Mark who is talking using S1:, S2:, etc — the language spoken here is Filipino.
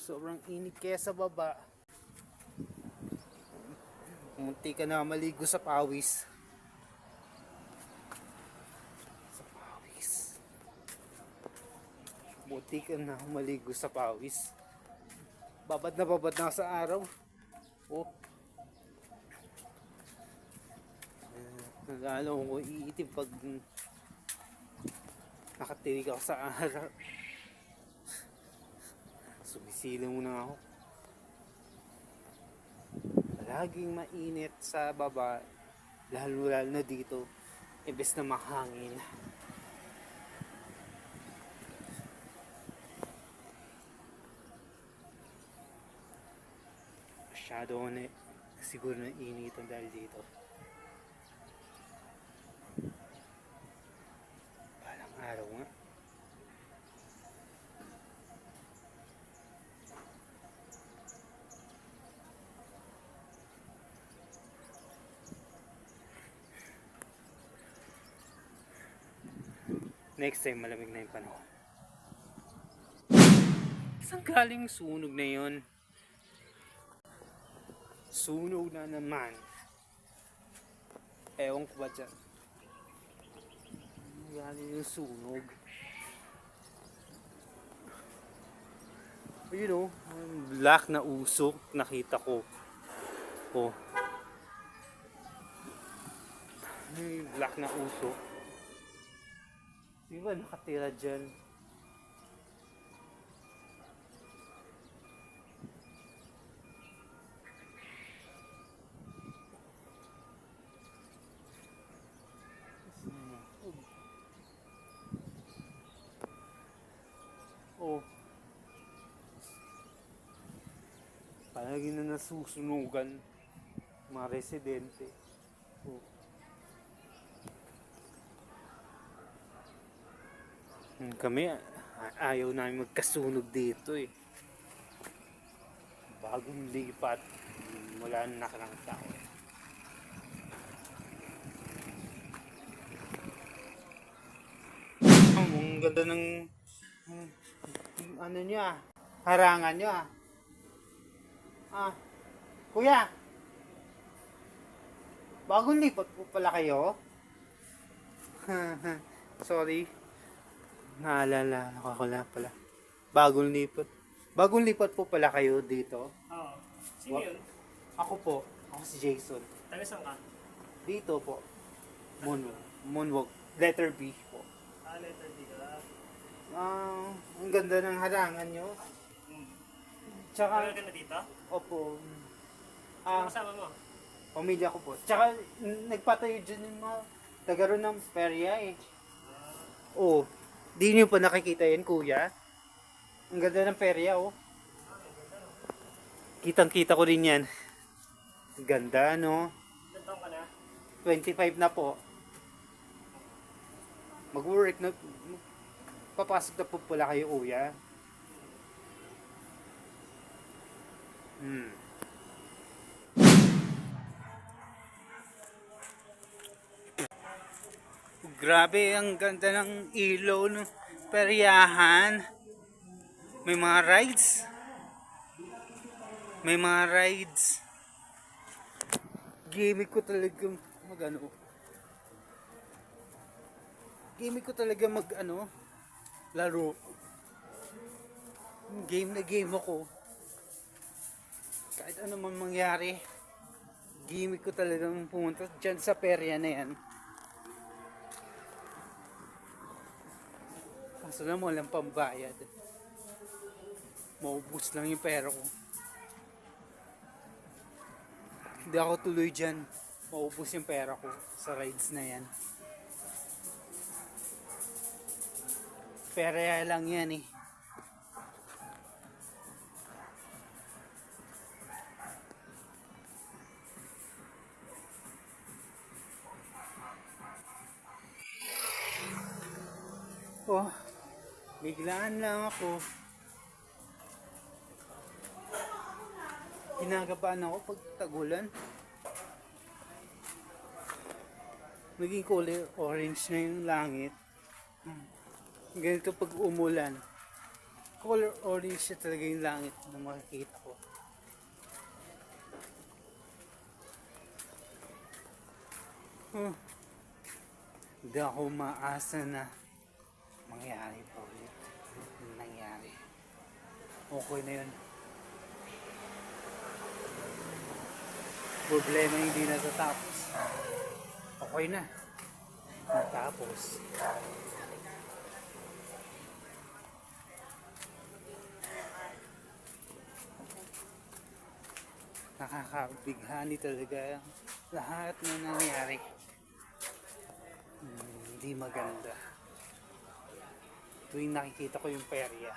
S1: Sobrang init kaya sa baba. Munti ka na maligo sa pawis. Sa pawis. Munti ka na maligo sa pawis. Babad na sa araw. Oh. Lalo ko iitim pag nakatirik ako sa araw. Sumisilang muna ako. Laging mainit sa baba, lalo na dito, imbes na mahangin. Masyado na siguro na initan dahil dito. Palang araw nga. Next time malamig na yung panahon. Saan galing sunog na yun? Sunog na naman. Ewan ko ba dyan? Galing yung sunog. You know, black na usok nakita ko. Oh. Black na usok. Di ba nakatira dyan? Oh. Palagi na nasusunugan mga residente. Oh. Kami ayaw namin magkasunog dito eh. Bagong lipat, wala na nakarang tao. Ang ganda ng ano niya, harangan niya. Kuya, bagong lipat po pala kayo? Sorry. Naalala ako pala. Bagong lipat po pala kayo dito?
S2: Oo. Sino yun?
S1: Ako po. Ako si Jason.
S2: Taga saan ka?
S1: Dito po. Moonwalk. Letter B po.
S2: Letter D ka.
S1: Ang ganda ng harangan nyo. Tsaka,
S2: Taga ka na dito?
S1: opo.
S2: Sino kasama mo?
S1: Pamilya ko po. Tsaka, nagpatayo dyan yung mga tagaroon ng perya eh. Oo. Di nyo pa nakikita yan, kuya? Ang ganda ng perya, oh. Kitang-kita ko rin yan. Ganda, no?
S2: Ilan taong ka na?
S1: 25 na po. Mag-work na. Papasok na po pala kayo, kuya. Grabe, ang ganda ng ilaw ng peryahan. May mga rides. Gimmick ko talaga laro. Game ako. Kahit ano man mangyari, gimmick ko talagang pumunta dyan sa perya na yan. Kaso na walang pambayad. Maubos lang yung pera ko. Hindi ako tuloy dyan. Maubos yung pera ko sa rides na yan. Pera lang yan eh. Oh, biglaan lang ako. Ginagabaan ako pag tagulan. Naging kulay orange na yung langit. Ganito pag umulan. color orange siya talaga yung langit na makikita ko. Huh. Hindi ako maasa na mangyari pa ulit. Nangyari. Okay na yun. Problema hindi natatapos. Okay na. Natapos. Nakakabighani talaga lahat na nangyari. Hindi maganda. Tuwing nakikita ko yung perya,